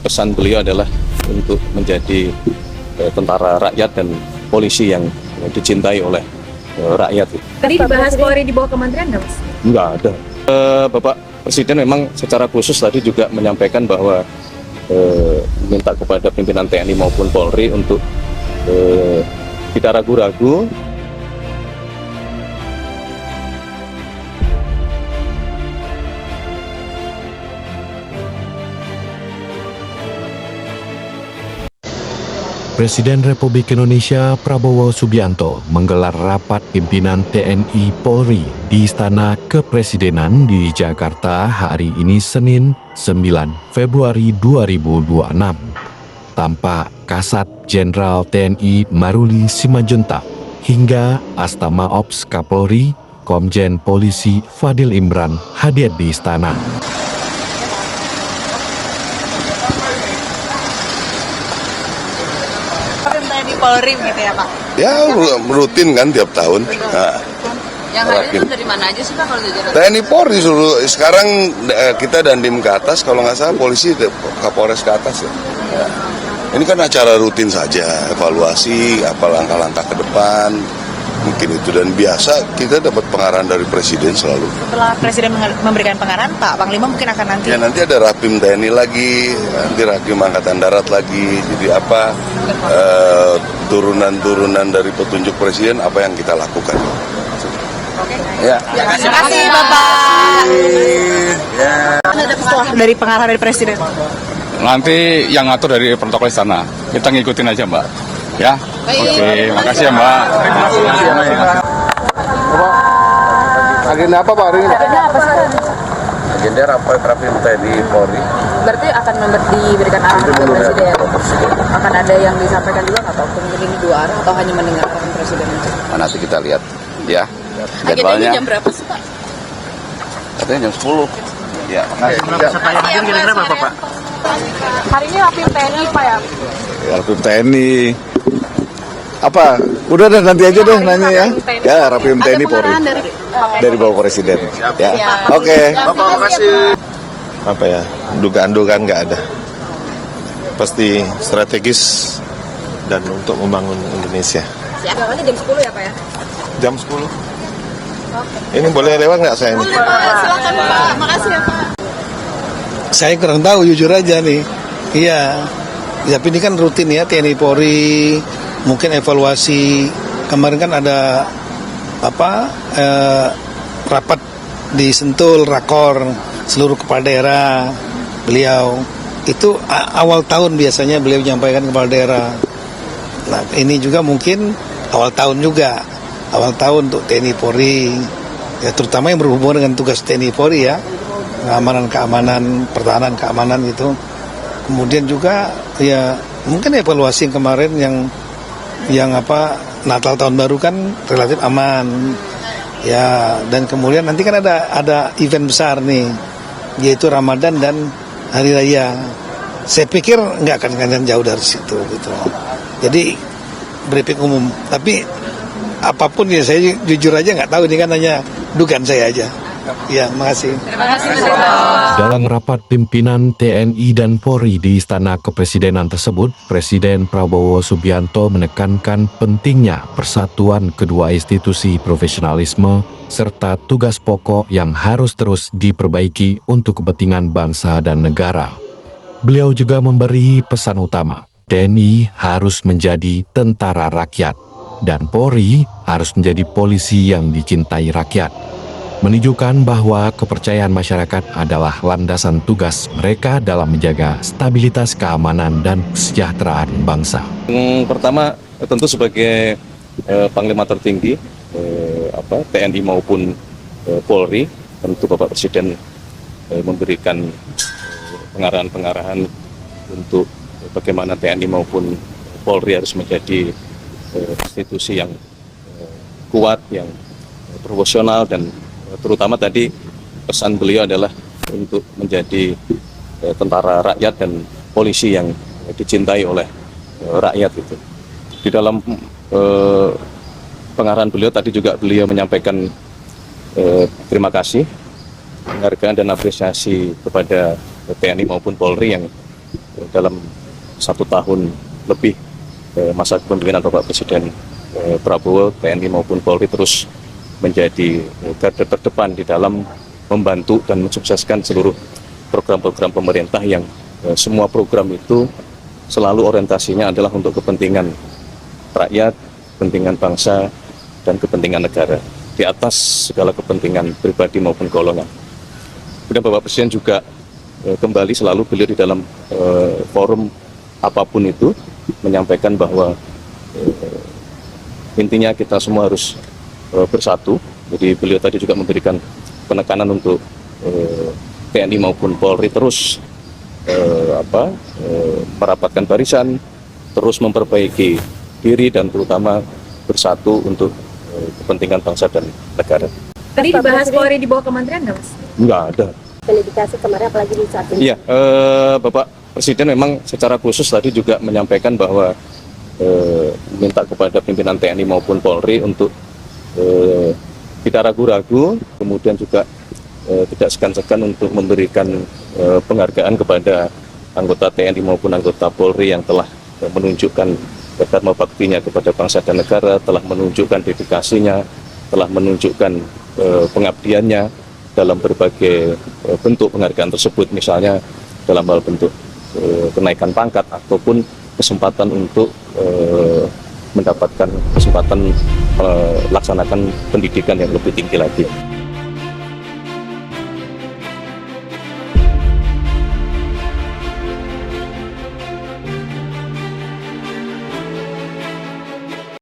pesan beliau adalah untuk menjadi tentara rakyat dan polisi yang dicintai oleh rakyat. Tadi dibahas Polri di bawah kementerian nggak, Mas? Nggak ada. Bapak Presiden memang secara khusus tadi juga menyampaikan bahwa minta kepada pimpinan TNI maupun Polri untuk tidak ragu-ragu. Presiden Republik Indonesia Prabowo Subianto menggelar rapat pimpinan TNI Polri di Istana Kepresidenan di Jakarta hari ini Senin 9 Februari 2026. Tanpa Kasat Jenderal TNI Maruli Simanjuntak hingga Astama Ops Kapolri Komjen Polisi Fadil Imran hadir di istana. Polri gitu ya Pak? Ya rutin kan tiap tahun. Nah, yang hadir itu dari mana aja sih Pak kalau jajaran? TNI Polri seluruh sekarang kita dandim ke atas, kalau nggak salah polisi Kapolres ke atas ya. Ini kan acara rutin saja, evaluasi apa langkah-langkah ke depan. Mungkin itu dan biasa kita dapat pengarahan dari Presiden selalu. Setelah Presiden memberikan pengarahan, Pak Panglima mungkin akan nanti. Ya nanti ada Rapim TNI lagi, nanti Rapim Angkatan Darat lagi. Jadi apa turunan-turunan dari petunjuk Presiden apa yang kita lakukan. Oke. Ya. Terima kasih Bapak. Ya. Ada setelah dari pengarahan dari Presiden. Nanti yang ngatur dari protokol istana, kita ngikutin aja Mbak. Ya, oke, makasih ya Mbak. Agenda apa Pak hari ini? Agenda apa sih? Agenda Rapim TNI Polri. Berarti akan diberikan arahan ke Presiden. Akan ada yang disampaikan juga nggak Pak? Mungkin ini dua arah atau hanya mendengarkan Presiden aja? Nanti kita lihat ya. Agendanya jam berapa sih Pak? Katanya jam 10. Ya, makasih. Kira-kira berapa Pak? Hari ini Rapim TNI Pak ya? Rapim TNI apa? Udah deh nanti aja deh nanya ya. Ya Rapim TNI Polri dari Bapak Presiden. Ya. Oke. Bapak makasih. Apa ya? Dugaan-dugaan nggak ada. Pasti strategis dan untuk membangun Indonesia. Siap. Jam 10 ya Pak ya? Jam 10. Ini boleh lewat nggak saya ini? Boleh Pak, silakan Pak. Makasih ya Pak. Saya kurang tahu jujur aja nih. Iya. Tapi ini kan rutin ya TNI Polri, mungkin evaluasi. Kemarin kan ada rapat di Sentul, rakor seluruh kepala daerah. Beliau itu awal tahun biasanya beliau menyampaikan kepala daerah. Nah ini juga mungkin awal tahun juga, awal tahun untuk TNI Polri, ya terutama yang berhubungan dengan tugas TNI Polri ya, keamanan, pertahanan, keamanan gitu. Kemudian juga ya mungkin evaluasi yang kemarin yang Natal tahun baru kan relatif aman ya, dan kemudian nanti kan ada event besar nih yaitu Ramadan dan Hari Raya. Saya pikir nggak akan jauh dari situ gitu. Jadi briefing umum. Tapi apapun ya saya jujur aja nggak tahu, ini kan hanya dugaan saya aja. Ya, makasih. Terima kasih Pak. Dalam rapat pimpinan TNI dan Polri di Istana Kepresidenan tersebut, Presiden Prabowo Subianto menekankan pentingnya persatuan kedua institusi profesionalisme serta tugas pokok yang harus terus diperbaiki untuk kepentingan bangsa dan negara. Beliau juga memberi pesan utama, TNI harus menjadi tentara rakyat dan Polri harus menjadi polisi yang dicintai rakyat, menunjukkan bahwa kepercayaan masyarakat adalah landasan tugas mereka dalam menjaga stabilitas keamanan dan kesejahteraan bangsa. Yang pertama tentu sebagai Panglima tertinggi TNI maupun Polri, tentu Bapak Presiden memberikan pengarahan-pengarahan untuk bagaimana TNI maupun Polri harus menjadi institusi yang kuat, yang profesional, dan terutama tadi pesan beliau adalah untuk menjadi tentara rakyat dan polisi yang dicintai oleh rakyat itu. Di dalam pengarahan beliau tadi juga beliau menyampaikan terima kasih, penghargaan dan apresiasi kepada TNI maupun Polri yang dalam 1 tahun lebih masa kepemimpinan Bapak Presiden Prabowo, TNI maupun Polri terus menjadi garda terdepan di dalam membantu dan mensukseskan seluruh program-program pemerintah yang semua program itu selalu orientasinya adalah untuk kepentingan rakyat, kepentingan bangsa, dan kepentingan negara di atas segala kepentingan pribadi maupun golongan. Kemudian Bapak Presiden juga kembali selalu beliau di dalam forum apapun itu menyampaikan bahwa intinya kita semua harus bersatu. Jadi beliau tadi juga memberikan penekanan untuk TNI maupun Polri terus merapatkan barisan, terus memperbaiki diri dan terutama bersatu untuk kepentingan bangsa dan negara. Tadi dibahas Polri di bawah kementerian nggak, Mas? Nggak ada. Dedikasi kemarin apalagi di saat ini. Iya, Bapak Presiden memang secara khusus tadi juga menyampaikan bahwa minta kepada pimpinan TNI maupun Polri untuk tidak ragu-ragu, kemudian juga tidak segan-segan untuk memberikan penghargaan kepada anggota TNI maupun anggota Polri yang telah menunjukkan dharma baktinya kepada bangsa dan negara, telah menunjukkan dedikasinya, telah menunjukkan pengabdiannya dalam berbagai bentuk penghargaan tersebut, misalnya dalam hal bentuk kenaikan pangkat ataupun kesempatan untuk mendapatkan kesempatan melaksanakan pendidikan yang lebih tinggi lagi.